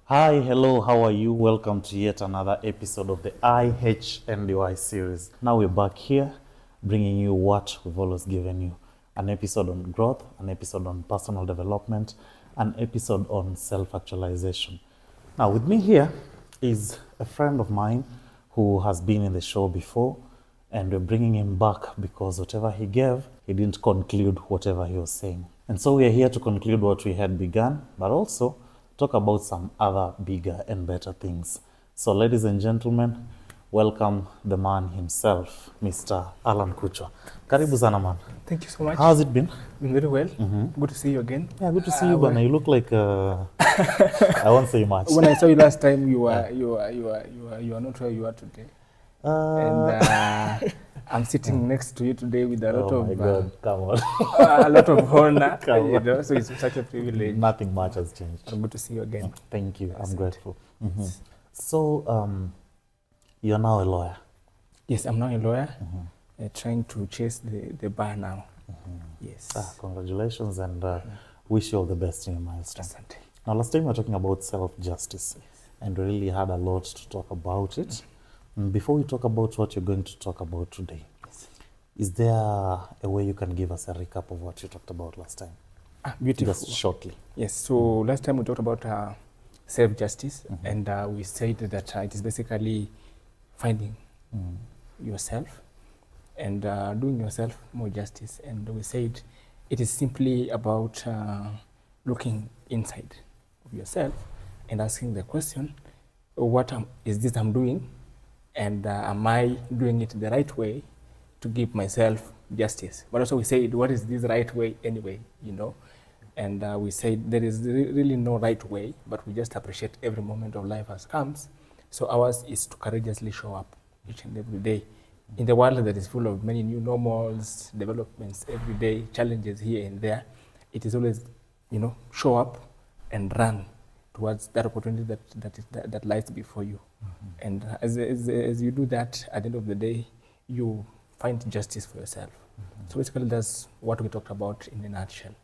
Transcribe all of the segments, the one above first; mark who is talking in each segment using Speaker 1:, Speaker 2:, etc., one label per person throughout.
Speaker 1: Hi, hello, how are you? Welcome to yet another episode of the IHNDY series. Now we're back here bringing you what we've always given you, an episode on growth, an episode on personal development, an episode on self-actualization. Now with me here is a friend of mine who has been in the show before, and we're bringing him back because whatever he gave, he didn't conclude whatever he was saying. And so we are here to conclude what we had begun, but also talk about some other bigger and better things. So ladies and gentlemen, welcome the man himself, Mr. Alan Kuchwa. Karibu sana man.
Speaker 2: Thank you so much.
Speaker 1: How's it been?
Speaker 2: Been very well. Good to see you again.
Speaker 1: Yeah, good to see you, Bana. You look like I won't say much.
Speaker 2: When I saw you last time, you are not where you are today. And I'm sitting next to you today with a lot
Speaker 1: oh my God, come on.
Speaker 2: a lot of honor. You know, so it's such a privilege.
Speaker 1: Nothing much has changed.
Speaker 2: Good to see you again.
Speaker 1: Thank you. I'm grateful. So, you're now a lawyer.
Speaker 2: Yes, I'm now a lawyer, trying to chase the bar now. Yes.
Speaker 1: Congratulations, and wish you all the best in your milestone.
Speaker 2: Asante.
Speaker 1: Now, last time we were talking about self-justice, and we really had a lot to talk about it. Before we talk about what you're going to talk about today, is there a way you can give us a recap of what you talked about last time?
Speaker 2: Beautiful.
Speaker 1: Just shortly.
Speaker 2: Yes, so last time we talked about self-justice, and we said that it is basically finding yourself and doing yourself more justice. And we said it is simply about looking inside of yourself and asking the question, what is this I'm doing? And am I doing it the right way to give myself justice? But also we said, what is this right way anyway, you know? And we said there is really no right way, but we just appreciate every moment of life as comes. So ours is to courageously show up each and every day in the world that is full of many new normals, developments every day, challenges here and there. It is always, you know, show up and run towards that opportunity that lies before you. And as you do that, at the end of the day, you find justice for yourself. So basically, that's what we talked about in a nutshell.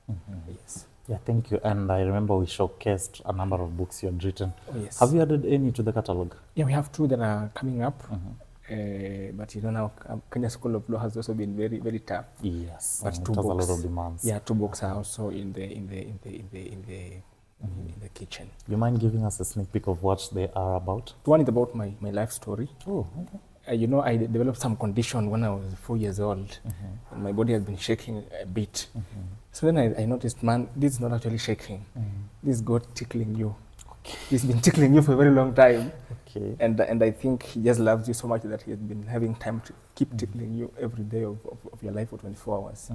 Speaker 2: Yes.
Speaker 1: Yeah, thank you. And I remember we showcased a number of books you had written.
Speaker 2: Oh, yes.
Speaker 1: Have you added any to the catalog?
Speaker 2: Yeah, we have two that are coming up. But you know now, Kenya School of Law has also been very, very tough.
Speaker 1: Yes,
Speaker 2: But
Speaker 1: it
Speaker 2: two
Speaker 1: has
Speaker 2: books.
Speaker 1: a lot of demands.
Speaker 2: Yeah, two books are also in the kitchen.
Speaker 1: You mind giving us a sneak peek of what they are about?
Speaker 2: One is about my life story.
Speaker 1: Oh, okay.
Speaker 2: You know, I developed some condition when I was 4 years old, and my body has been shaking a bit. So then I noticed, man, this is not actually shaking. This is God tickling you.
Speaker 1: Okay.
Speaker 2: He's been tickling you for a very long time.
Speaker 1: Okay.
Speaker 2: And I think he just loves you so much that he has been having time to keep tickling you every day of your life for 24 hours.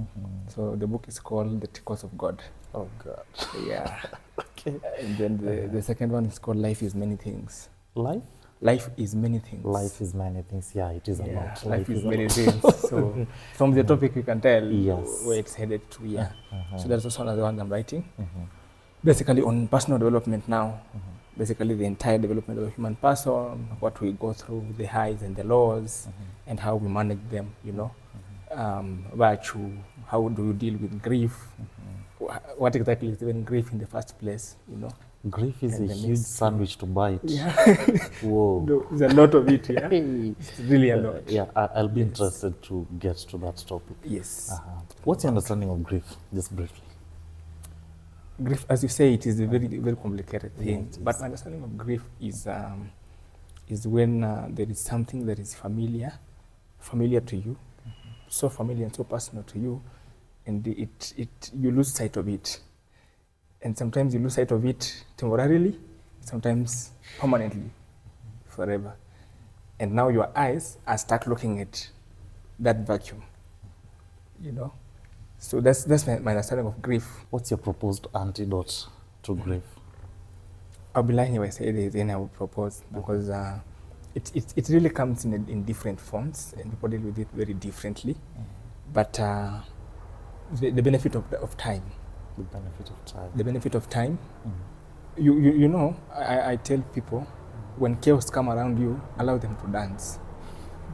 Speaker 2: So the book is called The Tickles of God.
Speaker 1: Oh, God.
Speaker 2: Yeah.
Speaker 1: Okay.
Speaker 2: And then the second one is called Life is Many Things.
Speaker 1: Life?
Speaker 2: Life is many things.
Speaker 1: Life is many things. Yeah, it is a
Speaker 2: Yeah,
Speaker 1: lot.
Speaker 2: life is
Speaker 1: a
Speaker 2: many
Speaker 1: lot.
Speaker 2: things. So from the topic, you can tell
Speaker 1: Yes.
Speaker 2: where it's headed to. Yeah. So that's also another one I'm writing. Basically on personal development now. Basically the entire development of a human person, what we go through, the highs and the lows, and how we manage them, you know. Virtue, how do you deal with grief? What exactly is even grief in the first place, you know?
Speaker 1: Grief is
Speaker 2: And
Speaker 1: a
Speaker 2: the
Speaker 1: huge
Speaker 2: next-
Speaker 1: sandwich to bite.
Speaker 2: Yeah.
Speaker 1: Whoa.
Speaker 2: No, there's a lot of it, yeah. It's really a lot.
Speaker 1: Yeah, I'll be interested to get to that topic.
Speaker 2: Yes.
Speaker 1: What's your understanding of grief, just briefly?
Speaker 2: Grief, as you say, it is a very, very complicated thing.
Speaker 1: it is.
Speaker 2: But my understanding of grief is when there is something that is familiar to you, so familiar and so personal to you, and you lose sight of it. And sometimes you lose sight of it temporarily, sometimes permanently, forever. And now your eyes are stuck looking at that vacuum, you know. So that's my understanding of grief.
Speaker 1: What's your proposed antidote to grief?
Speaker 2: I'll be lying if I say there's any I would propose, because it really comes in different forms and people deal with it very differently. But the benefit of time.
Speaker 1: The benefit of time.
Speaker 2: The benefit of time. You know, I tell people, when chaos come around you, allow them to dance.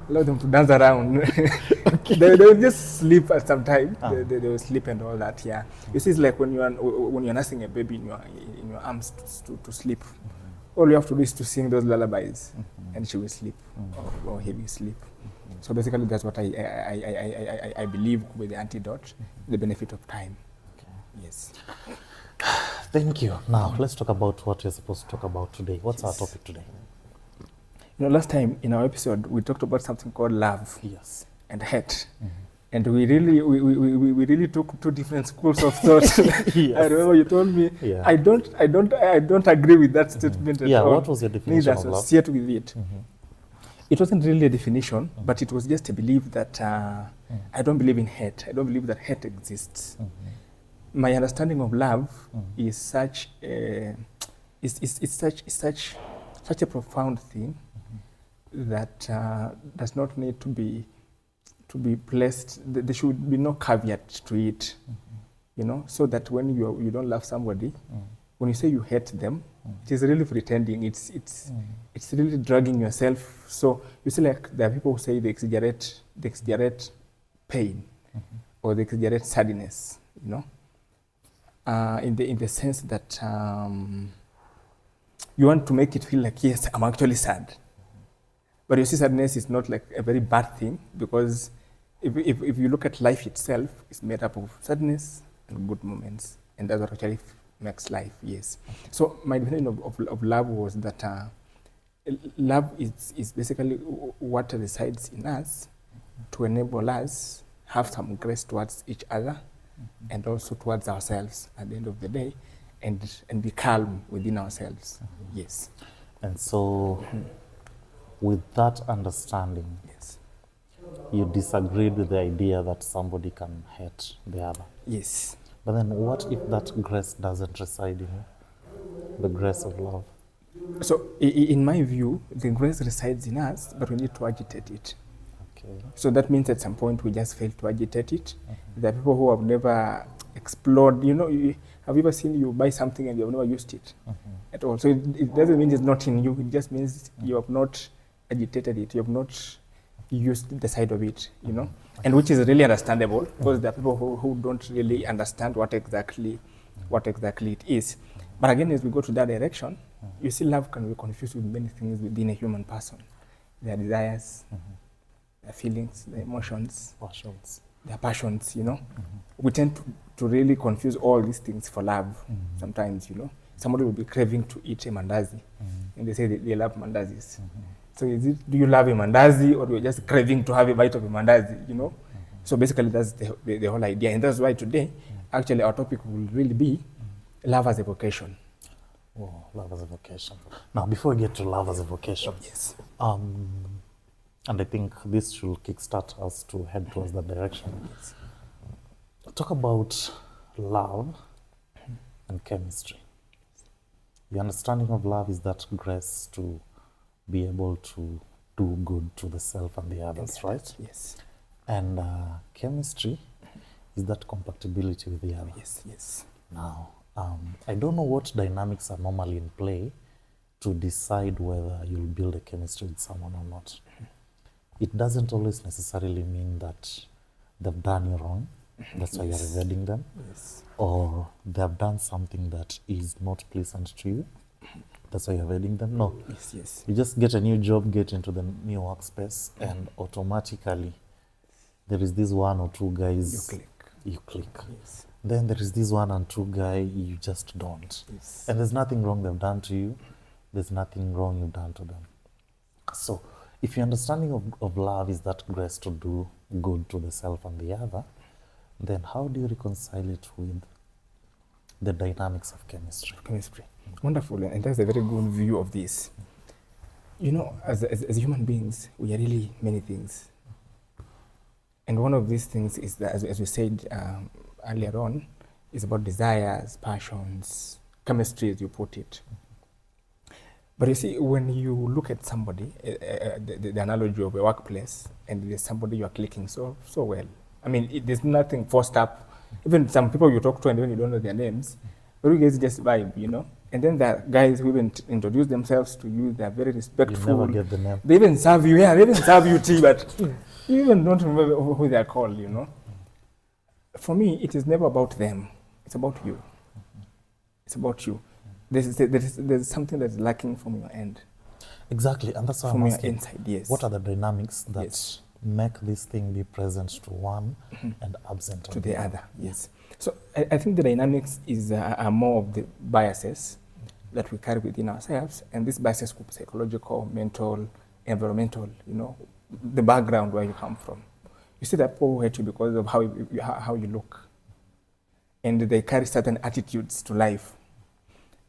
Speaker 2: Allow them to dance around. Okay. They will just sleep at some time. They will sleep and all that. Yeah. You see, it's like when you're nursing a baby in your arms to sleep. all you have to do is to sing those lullabies, and she will sleep, or he will sleep. So basically, that's what I believe with the antidote, the benefit of time.
Speaker 1: Okay.
Speaker 2: Yes.
Speaker 1: Thank you. Now, let's talk about what we're supposed to talk about today. What's our topic today?
Speaker 2: You know, last time in our episode, we talked about something called love
Speaker 1: Yes.
Speaker 2: and hate. And we really took two different schools of thought.
Speaker 1: Yes.
Speaker 2: I remember you told me,
Speaker 1: Yeah.
Speaker 2: I don't agree with that statement at all.
Speaker 1: What was your definition
Speaker 2: Neither
Speaker 1: of love?
Speaker 2: associate with it. It wasn't really a definition, but it was just a belief that I don't believe in hate. I don't believe that hate exists. My understanding of love is such a such a profound thing that does not need to be placed. There should be no caveat to it, you know, so that when you don't love somebody, when you say you hate them, it is really pretending. It's really dragging yourself. So you see, like there are people who say they exaggerate pain, or they exaggerate sadness, you know, in the sense that you want to make it feel like, yes, I'm actually sad. But you see, sadness is not like a very bad thing, because if you look at life itself, it's made up of sadness and good moments, and that's what actually makes life. Yes. So my definition of love was that love is basically what resides in us to enable us have some grace towards each other, and also towards ourselves at the end of the day, and be calm within ourselves. Yes.
Speaker 1: And so, with that understanding,
Speaker 2: Yes.
Speaker 1: you disagreed with the idea that somebody can hate the other.
Speaker 2: Yes.
Speaker 1: But then what if that grace doesn't reside in you? The grace of love.
Speaker 2: So in my view, the grace resides in us, but we need to agitate it.
Speaker 1: Okay.
Speaker 2: So that means at some point we just fail to agitate it. There are people who have never explored, you know, have you ever seen you buy something and you have never used it at all? So it doesn't mean it's not in you, it just means you have not agitated it, you have not used the side of it, you know, and which is really understandable, because there are people who don't really understand what exactly it is. But again, as we go to that direction, you see love can be confused with many things within a human person. Their desires, their feelings, their emotions, their passions, you know. We tend to really confuse all these things for love sometimes, you know. Somebody will be craving to eat a mandazi, and they say they love mandazis. So do you love a mandazi, or you're just craving to have a bite of a mandazi, you know? So basically that's the whole idea. And that's why today, actually our topic will really be love as a vocation.
Speaker 1: Oh, love as a vocation. Now, before we get to love as a vocation,
Speaker 2: Yes.
Speaker 1: and I think this should kickstart us to head towards that direction.
Speaker 2: Yes.
Speaker 1: Talk about love and chemistry. The understanding of love is that grace to be able to do good to the self and the others, right?
Speaker 2: Yes.
Speaker 1: And chemistry is that compatibility with the other.
Speaker 2: Yes, yes.
Speaker 1: Now, I don't know what dynamics are normally in play to decide whether you'll build a chemistry with someone or not. It doesn't always necessarily mean that they've done you wrong, that's why you're evading them, or they've done something that is not pleasant to you, that's why you're evading them. No.
Speaker 2: Yes, yes.
Speaker 1: You just get a new job, get into the new workspace, and automatically there is this one or two guys you click.
Speaker 2: Yes.
Speaker 1: Then there is this one and two guy you just don't.
Speaker 2: Yes.
Speaker 1: And there's nothing wrong they've done to you. There's nothing wrong you've done to them. So if your understanding of love is that grace to do good to the self and the other, then how do you reconcile it with the dynamics of chemistry?
Speaker 2: Chemistry. Wonderful. And that's a very good view of this. You know, as human beings, we are really many things. And one of these things is that, as we said earlier on, is about desires, passions, chemistry, as you put it. But you see, when you look at somebody, the analogy of a workplace, and there's somebody you are clicking so well. I mean, there's nothing forced up. Even some people you talk to and even you don't know their names, but you guys just vibe, you know. And then there are guys who even introduce themselves to you. They are very respectful.
Speaker 1: You never get the name.
Speaker 2: They even serve you, they even serve you tea, but you even don't remember who they are called, you know. For me, it is never about them. It's about you. It's about you. there's something that's lacking from your end.
Speaker 1: Exactly, and that's why I'm
Speaker 2: From your
Speaker 1: asking,
Speaker 2: inside, yes.
Speaker 1: what are the dynamics that
Speaker 2: Yes.
Speaker 1: make this thing be present to one and absent
Speaker 2: To
Speaker 1: on
Speaker 2: the other, yes. So I think the dynamics are more of the biases that we carry within ourselves, and these biases could be psychological, mental, environmental, the background where you come from. You see that people hate you because of how you look, and they carry certain attitudes to life.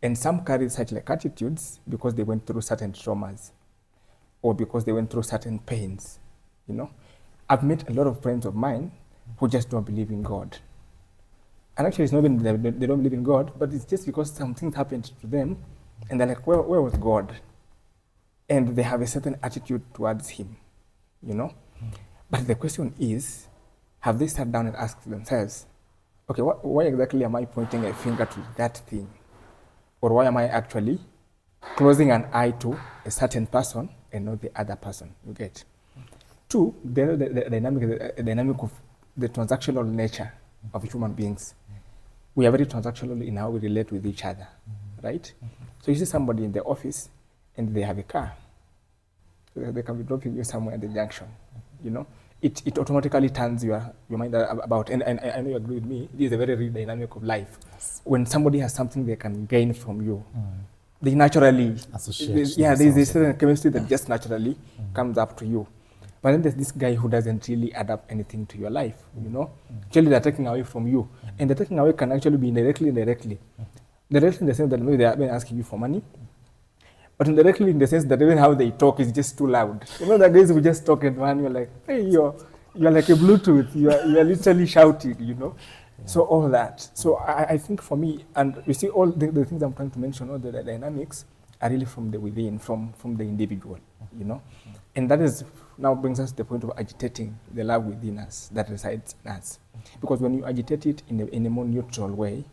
Speaker 2: And some carry such like attitudes because they went through certain traumas or because they went through certain pains, I've met a lot of friends of mine who just don't believe in God. And actually, it's not even that they don't believe in God, but it's just because something happened to them and they're like, where was God? And they have a certain attitude towards him, But the question is, have they sat down and asked themselves, okay, why exactly am I pointing a finger to that thing? Or why am I actually closing an eye to a certain person and not the other person? You get? Two, the dynamic of the transactional nature of human beings. We are very transactional in how we relate with each other, right? So you see somebody in the office and they have a car. They can be dropping you somewhere at the junction, It automatically turns your mind about, and I know you agree with me, this is a very real dynamic of life. Yes. When somebody has something they can gain from you, they naturally associate. There's a certain chemistry that just naturally comes up to you. But then there's this guy who doesn't really adapt anything to your life, Actually, they're taking away from you. And the taking away can actually be indirectly. Directly in the sense that maybe they have been asking you for money, but indirectly in the sense that even how they talk is just too loud. The guys who just talk and man, you're like, hey, you're like a Bluetooth. You're literally shouting, Yeah. So all that. So I think for me, and you see all the things I'm trying to mention, all the dynamics are really from the within, from the individual, And that is now brings us to the point of agitating the love within us that resides in us. Because when you agitate it in a more neutral way,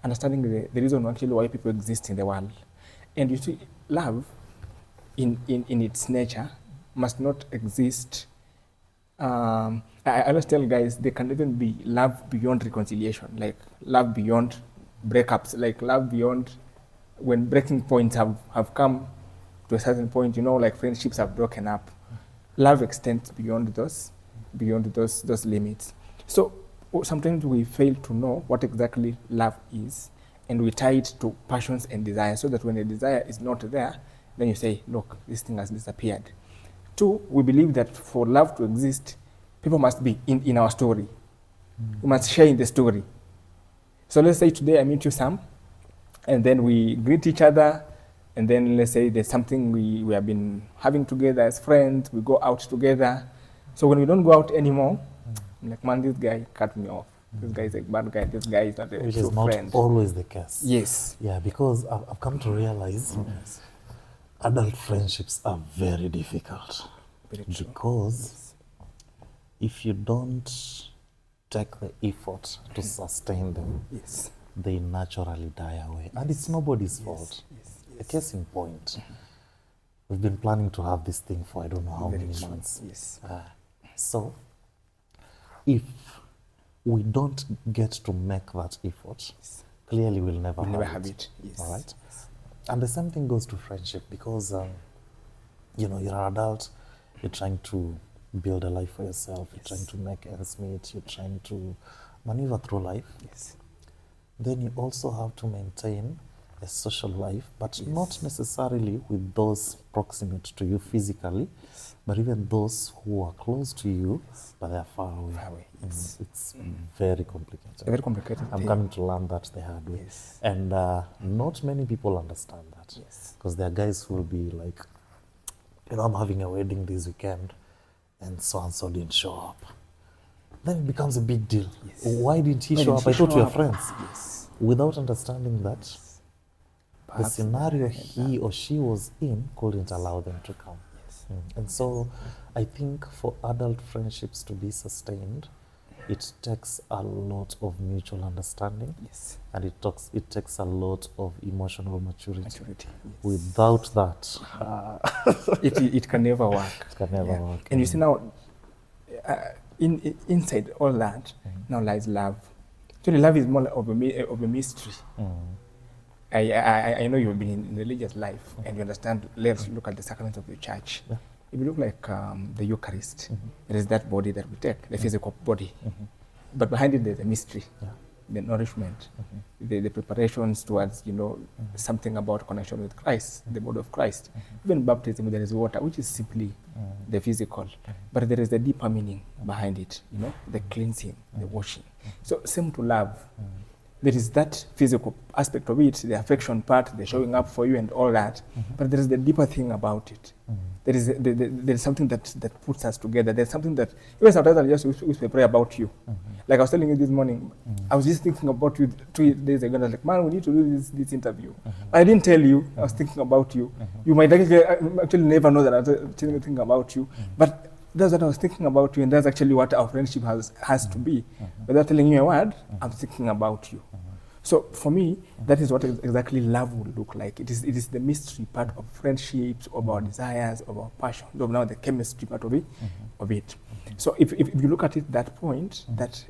Speaker 2: understanding the reason actually why people exist in the world. And you see, love in its nature must not exist. I always tell guys there can even be love beyond reconciliation, like love beyond breakups, like love beyond when breaking points have come to a certain point, like friendships have broken up. Love extends beyond those limits. So sometimes we fail to know what exactly love is, and we tie it to passions and desires, so that when a desire is not there, then you say, look, this thing has disappeared. Two, we believe that for love to exist, people must be in our story. We must share in the story. So let's say today I meet you, Sam, and then we greet each other, and then let's say there's something we have been having together as friends, we go out together. So when we don't go out anymore, I'm like, man, this guy cut me off. This guy is a bad guy. This guy is not a true friend. Which is not
Speaker 1: always the case.
Speaker 2: Yes.
Speaker 1: Yeah, because I've come to realize adult friendships are very difficult.
Speaker 2: Very true.
Speaker 1: Because if you don't take the effort to sustain them, they naturally die away. And it's nobody's fault. A case in point. We've been planning to have this thing for I don't know how many months.
Speaker 2: Yes.
Speaker 1: So, if we don't get to make that effort, clearly we'll never have it.
Speaker 2: Yes.
Speaker 1: All right? And the same thing goes to friendship, because you're an adult, you're trying to build a life for yourself, you're trying to make ends meet, you're trying to maneuver through life.
Speaker 2: Yes.
Speaker 1: Then you also have to maintain a social life, but not necessarily with those proximate to you physically, but even those who are close to you, but they are far away. It's very complicated.
Speaker 2: Very complicated.
Speaker 1: I'm coming to learn that the hard way.
Speaker 2: Yes.
Speaker 1: And not many people understand that. Because there are guys who will be like, I'm having a wedding this weekend, and so didn't show up. Then it becomes a big deal. Why didn't he show up? I thought we were friends. Without understanding that the scenario he or she was in couldn't allow them to come. And so I think for adult friendships to be sustained, it takes a lot of mutual understanding, and it takes a lot of emotional maturity. Without that,
Speaker 2: it can never work.
Speaker 1: It can never work.
Speaker 2: And you see now, inside all that, now lies love. Actually, love is more of a mystery. I know you've been in religious life and you understand. Let's look at the sacraments of your church.
Speaker 1: Yeah.
Speaker 2: If you look like the Eucharist, it is that body that we take, the physical body. But behind it, there's a mystery,
Speaker 1: Yeah.
Speaker 2: the nourishment, the preparations towards, something about connection with Christ, the body of Christ. Even baptism, there is water, which is simply the physical. But there is the deeper meaning behind it, the cleansing, the washing. So same to love. There is that physical aspect of it, the affection part, the showing up for you and all that. But there is the deeper thing about it. There is something that puts us together. There's something that, even sometimes I just wish to pray about you. Like I was telling you this morning, I was just thinking about you 2 days ago. I was like, man, we need to do this interview. I didn't tell you, I was thinking about you. You might actually never know that I was thinking about you. But that's what I was thinking about you, and that's actually what our friendship has to be. Without telling you a word, I'm thinking about you. So for me, that is what exactly love will look like. It is the mystery part of friendships, of our desires, of our passions, of now the chemistry part of it. So if you look at it that point, that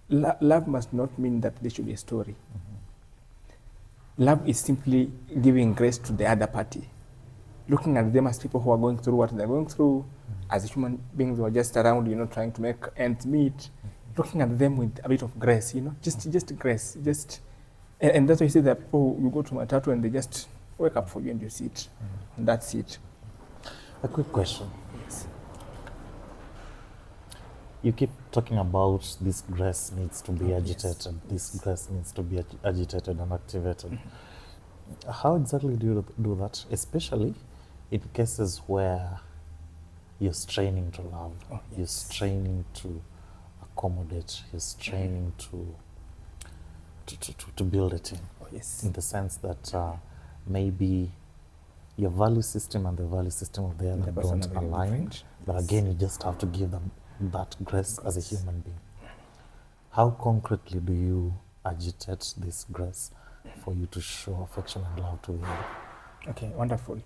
Speaker 2: love must not mean that there should be a story. Love is simply giving grace to the other party, looking at them as people who are going through what they're going through, as human beings who are just around, trying to make ends meet, looking at them with a bit of grace, just grace, and that's why you see that people you go to Matatu and they just wake up for you and you sit, and that's it.
Speaker 1: A quick question.
Speaker 2: Yes.
Speaker 1: You keep talking about this grace needs to be agitated, this grace needs to be agitated and activated. How exactly do you do that, especially in cases where you're straining to love, you're straining to accommodate, you're straining to build a team? In the sense that maybe your value system and the value system of the other don't align, but again, you just have to give them that grace as a human being. How concretely do you agitate this grace for you to show affection and love to the other?
Speaker 2: Okay, wonderful.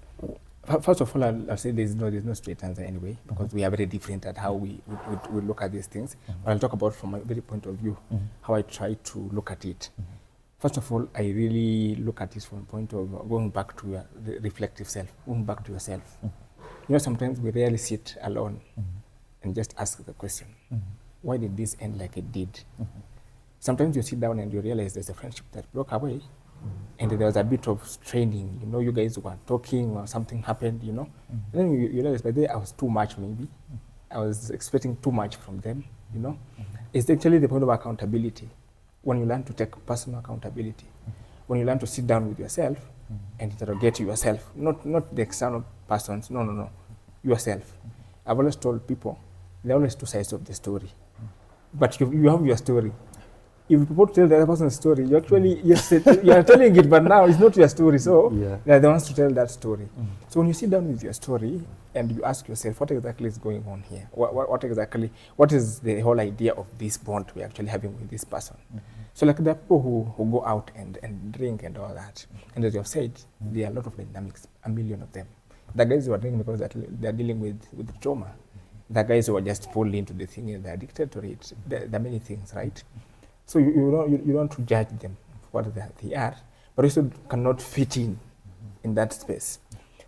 Speaker 2: First of all, I'll say there's no straight answer anyway, because we are very different at how we look at these things. But I'll talk about from my very point of view, how I try to look at it. First of all, I really look at this from the point of going back to your reflective self, going back to yourself. Sometimes we rarely sit alone and just ask the question, why did this end like it did? Sometimes you sit down and you realize there's a friendship that broke away, and there was a bit of straining. You guys were talking or something happened, and then you realize by the way I was too much maybe. I was expecting too much from them, It's actually the point of accountability. When you learn to take personal accountability, when you learn to sit down with yourself and interrogate yourself, not the external persons, no, yourself. I've always told people, there are always two sides of the story. But you have your story. If people tell the other person's story, you actually, yes, you are telling it, but now it's not your story, so they're the ones to tell that story. So when you sit down with your story and you ask yourself, what exactly is going on here? What is the whole idea of this bond we're actually having with this person? So like there are people who go out and drink and all that. And as you have said, there are a lot of dynamics, a million of them. The guys who are drinking because they're dealing with trauma. The guys who are just pulled into the thing and they're addicted to it. There are many things, right? So you don't want to judge them for what they are, but you also cannot fit in that space.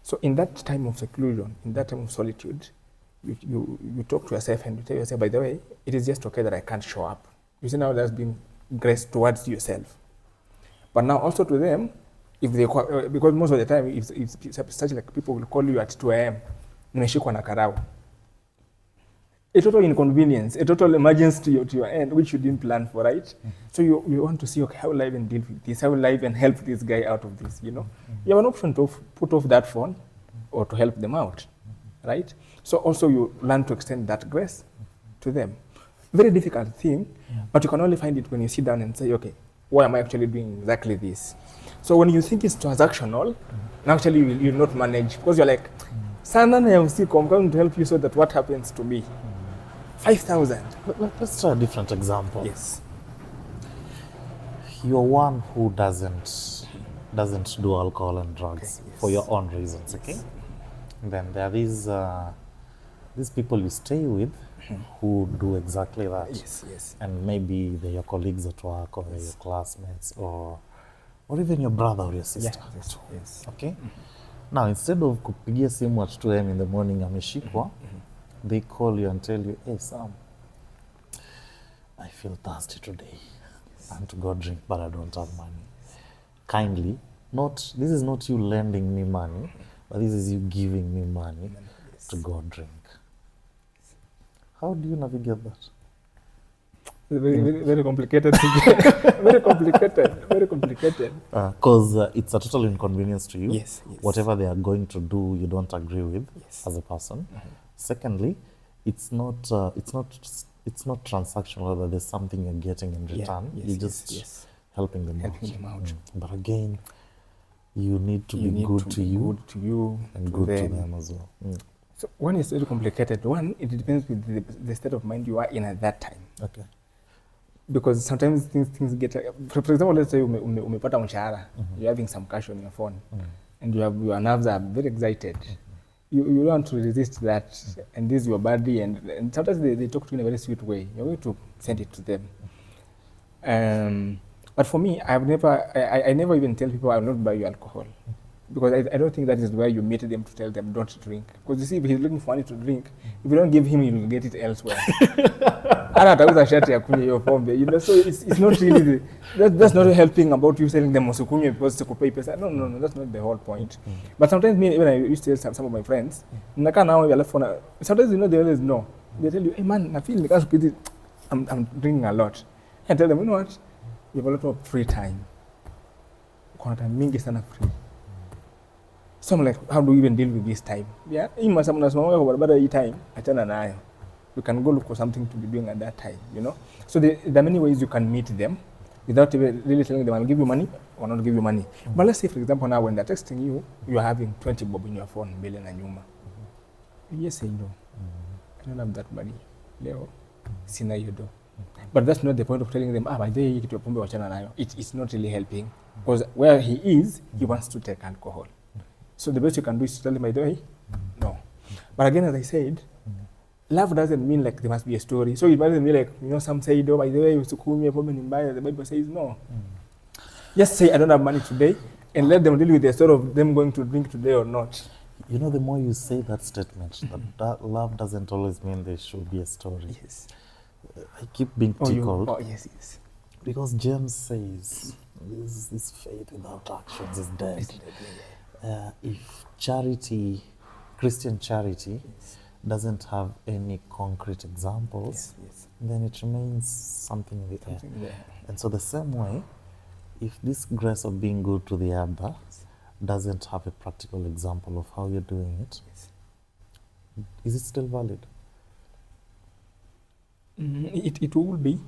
Speaker 2: So in that time of seclusion, in that time of solitude, you talk to yourself and you tell yourself, by the way, it is just okay that I can't show up. You see, now there's been grace towards yourself. But now also to them, if they because most of the time, if such like people will call you at 2 a.m., nimeshikwa na karao. A total inconvenience, a total emergency to your end, which you didn't plan for, right? So you want to see, okay, how will I even deal with this? How will I even help this guy out of this, You have an option to put off that phone or to help them out, right? So also you learn to extend that grace to them. Very difficult thing, but you can only find it when you sit down and say, okay, why am I actually doing exactly this? So when you think it's transactional, actually you'll not manage, because you're like, Sana na usiku, I'm going to help you so that what happens to me? 5,000.
Speaker 1: Let's try a different example.
Speaker 2: Yes.
Speaker 1: You're one who doesn't do alcohol and drugs for your own reasons, okay? And then there are these people you stay with who do exactly that.
Speaker 2: Yes.
Speaker 1: And maybe they're your colleagues at work, or they're your classmates, or or even your brother or your sister.
Speaker 2: Yes.
Speaker 1: Okay? Now, instead of kupigia simu at 2 a.m. in the morning ameshikwa, they call you and tell you, hey, Sam, I feel thirsty today. I want to go drink, but I don't have money. Kindly, this is not you lending me money, but this is you giving me money to go drink. How do you navigate that?
Speaker 2: Very complicated. Very complicated.
Speaker 1: Because it's a total inconvenience to you.
Speaker 2: Yes.
Speaker 1: Whatever they are going to do, you don't agree with as a person. Secondly, it's not transactional. That there's something you're getting in return. You're just helping them out. But again, you need to be good to you and good to them as well.
Speaker 2: So one is very complicated. One, it depends with the state of mind you are in at that time.
Speaker 1: Okay.
Speaker 2: Because sometimes things get, for example, let's say umepata mshahara, you're having some cash on your phone, and your nerves are very excited. You don't want to resist that, and this is your body, and sometimes they talk to you in a very sweet way. You're going to send it to them. But for me, I never even tell people I will not buy you alcohol. Because I don't think that is where you meet them to tell them don't drink. Because you see, if he's looking for money to drink, if you don't give him, he'll get it elsewhere. So it's not really, that's not helping about you selling them Mosukunye because pay. No, that's not the whole point. But sometimes when I used to tell some of my friends, sometimes they always know. They tell you, hey man, I feel like I'm drinking a lot. I tell them, you know what, you have a lot of free time. Mingi sana free. So I'm like, how do we even deal with this time? Yeah, time. You can go look for something to be doing at that time, you know? So there are many ways you can meet them without even really telling them, I'll give you money or not give you money. But let's say, for example, now when they're texting you, you are having 20 bob in your phone, million and yuma. You just say no. I don't have that money. Leo, sina yodo. But that's not the point of telling them, by the way, it's not really helping. Because where he is, he wants to take alcohol. So the best you can do is to tell them, by the way, no. But again, as I said, love doesn't mean like there must be a story. So it doesn't mean like, some say, by the way, you sukumi, the Bible says no. Just say, I don't have money today, and let them deal with the story of them going to drink today or not.
Speaker 1: You know, the more you say that statement, that love doesn't always mean there should be a story.
Speaker 2: Yes.
Speaker 1: I keep being tickled.
Speaker 2: Yes.
Speaker 1: Because James says, this faith without actions is dead. If charity, Christian charity, doesn't have any concrete examples, then it remains something in the air. And so the same way, if this grace of being good to the other doesn't have a practical example of how you're doing it, is it still valid?
Speaker 2: It will be.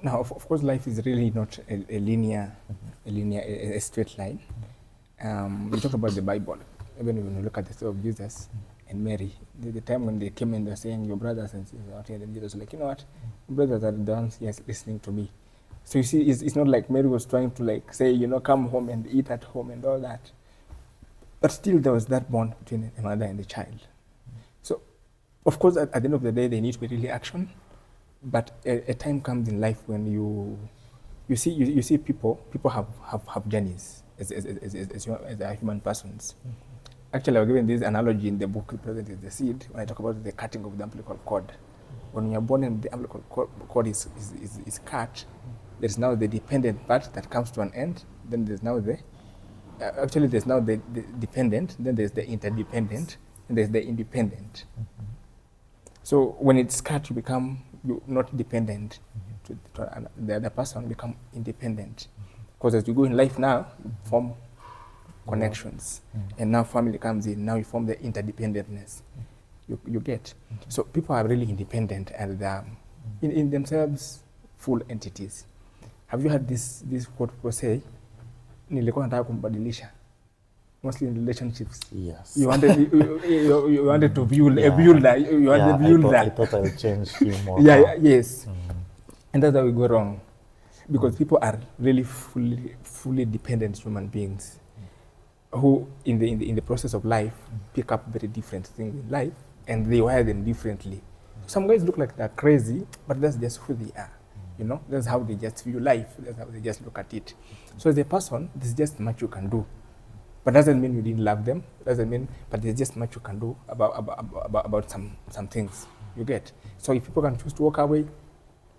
Speaker 2: Now, of course, life is really not a linear, a straight line. We talk about the Bible. Even when you look at the story of Jesus and Mary, the time when they came and they're saying, your brothers and sisters are out here, and Jesus was like, you know what, your brothers are the ones listening to me. So you see, it's not like Mary was trying to say, come home and eat at home and all that. But still there was that bond between a mother and the child. So, of course, at the end of the day, they need to be really action. But a time comes in life when you see people have journeys as human persons. Actually, I was given this analogy in the book, Represent is the Seed, when I talk about the cutting of the umbilical cord. When you're born and the umbilical cord is cut, there's now the dependent part that comes to an end. Then there's now there's now the dependent, then there's the interdependent, and there's the independent. So when it's cut, you're not dependent to the other person, become independent. Because as you go in life now, you form connections. And now family comes in, now you form the interdependentness. You get. So people are really independent and in themselves full entities. Have you heard this quote people say, nilikuwa nataka kumbadilisha? Mostly in relationships.
Speaker 1: Yes.
Speaker 2: You wanted to build a builder. You wanted to build that.
Speaker 1: I thought I would change him more.
Speaker 2: Yes. And that's how we go wrong. Because people are really fully dependent human beings who in the process of life pick up very different things in life and they wire them differently. Some guys look like they're crazy, but that's just who they are. You know, that's how they just view life. That's how they just look at it. So as a person, there's just much you can do. But doesn't mean you didn't love them. Doesn't mean, but there's just much you can do about some things. You get. So if people can choose to walk away,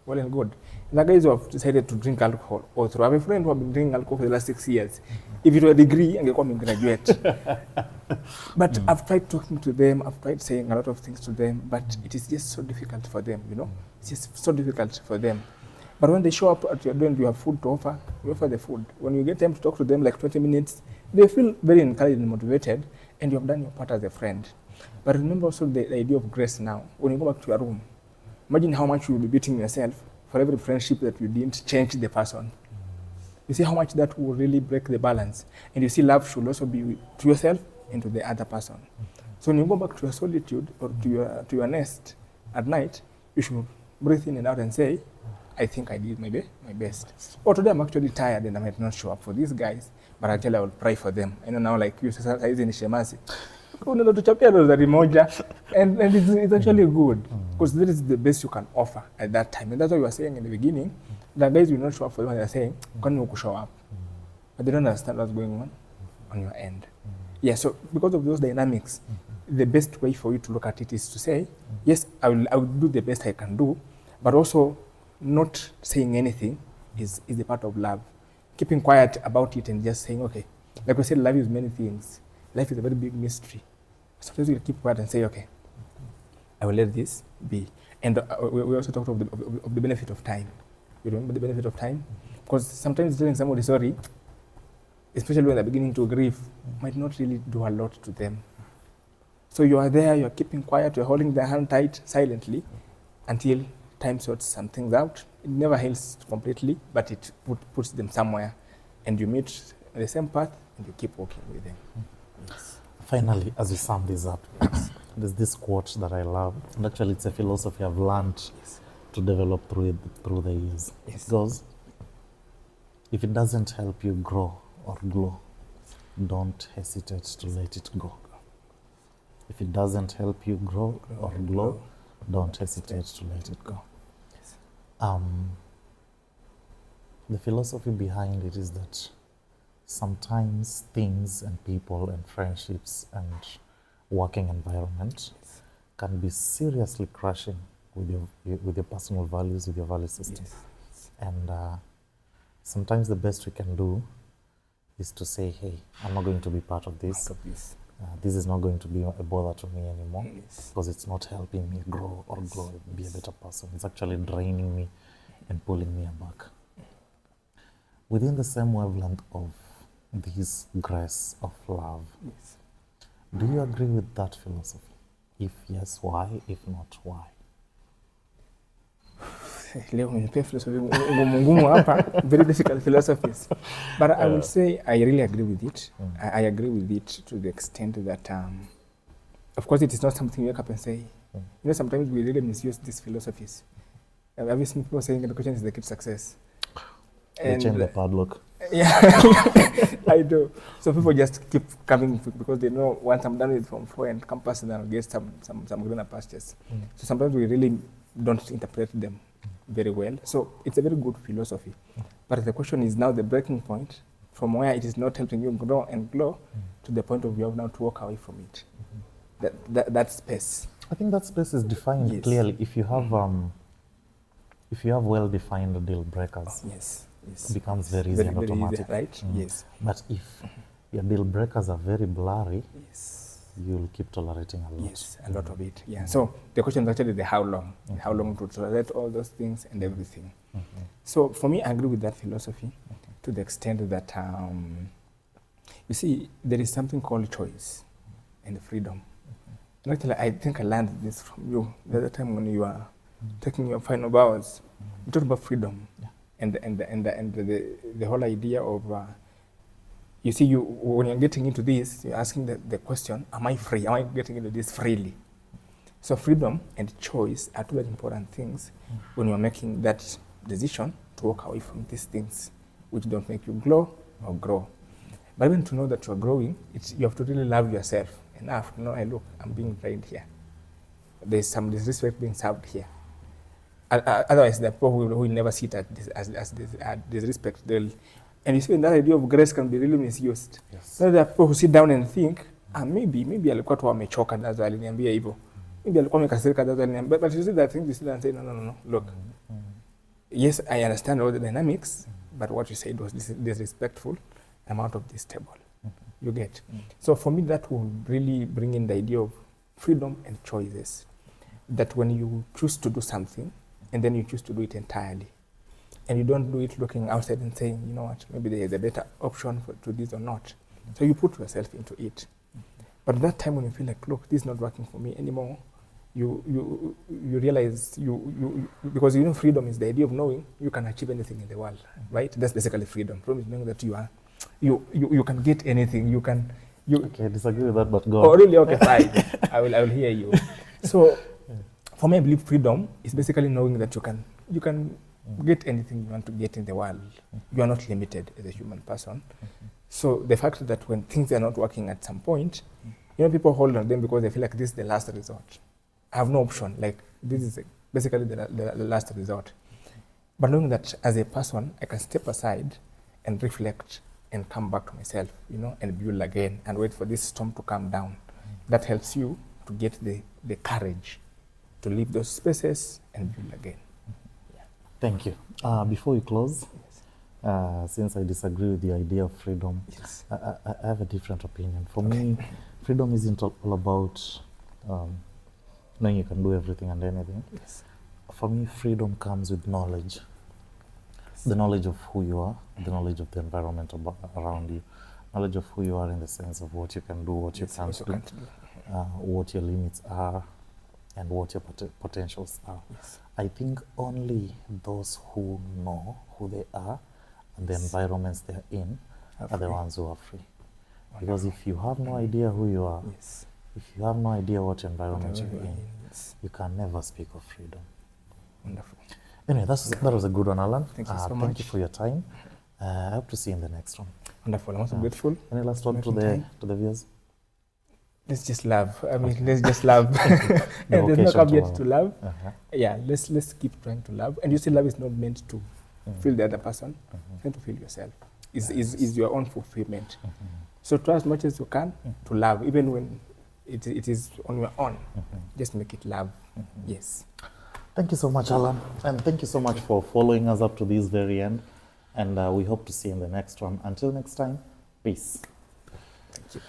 Speaker 2: well and good. And the guys who have decided to drink alcohol all through. I have a friend who have been drinking alcohol for the last 6 years. If it were a degree, and they call me graduate. But I've tried talking to them. I've tried saying a lot of things to them. But it is just so difficult for them. You know, it's just so difficult for them. But when they show up at your door and you have food to offer, you offer the food. When you get time to talk to them, like 20 minutes, they feel very encouraged and motivated, and you have done your part as a friend. But remember also the idea of grace now. When you go back to your room, imagine how much you will be beating yourself for every friendship that you didn't change the person. You see how much that will really break the balance. And you see love should also be to yourself and to the other person. So when you go back to your solitude or to your nest at night, you should breathe in and out and say, I think I did my best. Or today I'm actually tired and I might not show up for these guys, but actually I will pray for them. I know now, like you said, I ni shemasi. And it's actually good because that is the best you can offer at that time. And that's what you were saying in the beginning. The guys will not show up for them. They're saying, can you show up? But they don't understand what's going on your end. Yeah, so because of those dynamics, the best way for you to look at it is to say, yes, I will do the best I can do, but also not saying anything is a part of love. Keeping quiet about it and just saying, okay, like we said, love is many things. Life is a very big mystery. Sometimes you keep quiet and say, okay, I will let this be. And we also talked of the benefit of time. You remember the benefit of time? Because sometimes telling somebody sorry, especially when they're beginning to grieve, might not really do a lot to them. So you are there, you're keeping quiet, you're holding their hand tight silently until time sorts some things out. It never heals completely, but it puts them somewhere. And you meet the same path and you keep walking with them. Yes.
Speaker 1: Finally, as we sum this up, there's this quote that I love. And actually, it's a philosophy I've learned to develop through the years.
Speaker 2: Yes.
Speaker 1: It goes, if it doesn't help you grow or glow, don't hesitate to let it go. If it doesn't help you grow or glow, don't hesitate to let it go.
Speaker 2: Yes.
Speaker 1: The philosophy behind it is that sometimes things and people and friendships and working environment can be seriously crushing with your personal values, with your value system.
Speaker 2: Yes.
Speaker 1: And sometimes the best we can do is to say, hey, I'm not going to be part of this. This is not going to be a bother to me anymore, because it's not helping me grow or be a better person. It's actually draining me and pulling me back. Within the same wavelength of this grace of love, do you agree with that philosophy? If yes, why? If not, why?
Speaker 2: Very difficult philosophies. But I would say I really agree with it. I agree with it to the extent that, of course, it is not something you wake up and say. You know, sometimes we really misuse these philosophies. Have you seen people saying education is the key to success?
Speaker 1: They change the padlock.
Speaker 2: Yeah, I do. So people just keep coming because they know once I'm done with Form 4 and campus, then I'll get some greener pastures. So sometimes we really don't interpret them very well. So it's a very good philosophy. But the question is now the breaking point from where it is not helping you grow and glow to the point of you have now to walk away from it. That space.
Speaker 1: I think that space is defined clearly if you have well-defined deal breakers. It becomes very easy and automatic.
Speaker 2: Easy, right? Yes.
Speaker 1: But if your deal breakers are very blurry, you'll keep tolerating a lot.
Speaker 2: Yes, a lot of it. Yeah. So the question is actually the how long. How long to tolerate all those things and everything. So for me, I agree with that philosophy to the extent that, you see, there is something called choice and freedom. And actually, I think I learned this from you the other time when you were taking your final vows. You talked about freedom. And the whole idea of, you see, when you're getting into this, you're asking the question, am I free? Am I getting into this freely? So freedom and choice are two very important things when you're making that decision to walk away from these things which don't make you glow or grow. But even to know that you're growing, you have to really love yourself enough to know, hey, look, I'm being drained here. There's some disrespect being served here. Otherwise, the people who will never see it as disrespect. And you see, that idea of grace can be really misused.
Speaker 1: Yes.
Speaker 2: So there are people who sit down and think, maybe alikuwa tu amechoka ndazo aliniambia hivyo. Maybe alikuwa amekasirika ndazo aliniambia. But you see that thing, you sit and say, no. Look, yes, I understand all the dynamics, but what you said was disrespectful. I'm out of this table. You get? So for me, that will really bring in the idea of freedom and choices. That when you choose to do something, and then you choose to do it entirely, and you don't do it looking outside and saying, you know what, maybe there is a better option to this or not. So you put yourself into it. But at that time when you feel like, look, this is not working for me anymore, you realize because you know freedom is the idea of knowing you can achieve anything in the world, right? That's basically freedom. Freedom is knowing that you can get anything. You can.
Speaker 1: Okay, I disagree with that, but go on.
Speaker 2: Oh, really? Okay, fine. I will hear you. So, for me, I believe freedom is basically knowing that you can get anything you want to get in the world. You are not limited as a human person. So the fact that when things are not working at some point, you know, people hold on them because they feel like this is the last resort. I have no option. Like this is basically the last resort. But knowing that as a person, I can step aside and reflect and come back to myself, you know, and build again and wait for this storm to come down. That helps you to get the courage to leave those spaces and build again. Yeah.
Speaker 1: Thank you. Before we close, since I disagree with the idea of freedom,
Speaker 2: Yes.
Speaker 1: I have a different opinion. For me, freedom isn't all about knowing you can do everything and anything.
Speaker 2: Yes.
Speaker 1: For me, freedom comes with knowledge. The knowledge of who you are, the knowledge of the environment around you, knowledge of who you are in the sense of what you can do, what you can't do, what your limits are, and what your potentials are.
Speaker 2: Yes.
Speaker 1: I think only those who know who they are and the environments they're in are the ones who are free. Because if you have no idea who you are,
Speaker 2: Yes.
Speaker 1: if you have no idea what environment you're in,
Speaker 2: Yes.
Speaker 1: you can never speak of freedom.
Speaker 2: Wonderful.
Speaker 1: Anyway, that was a good one, Alan.
Speaker 2: Thank you so
Speaker 1: Thank
Speaker 2: much.
Speaker 1: you for your time. I hope to see you in the next one.
Speaker 2: Wonderful. I'm also grateful.
Speaker 1: Any last word to
Speaker 2: Making
Speaker 1: the viewers?
Speaker 2: Let's just love. I mean, let's just love. And there's no
Speaker 1: vocation to
Speaker 2: caveat
Speaker 1: love.
Speaker 2: to love.
Speaker 1: Uh-huh.
Speaker 2: Yeah, let's keep trying to love. And you see, love is not meant to feel the other person. It's meant to feel yourself. Is your own fulfillment. So try as much as you can to love, even when it is on your own. Just make it love. Yes.
Speaker 1: Thank you so much, Alan. And thank you so much for following us up to this very end. And we hope to see you in the next one. Until next time, peace.
Speaker 2: Thank you.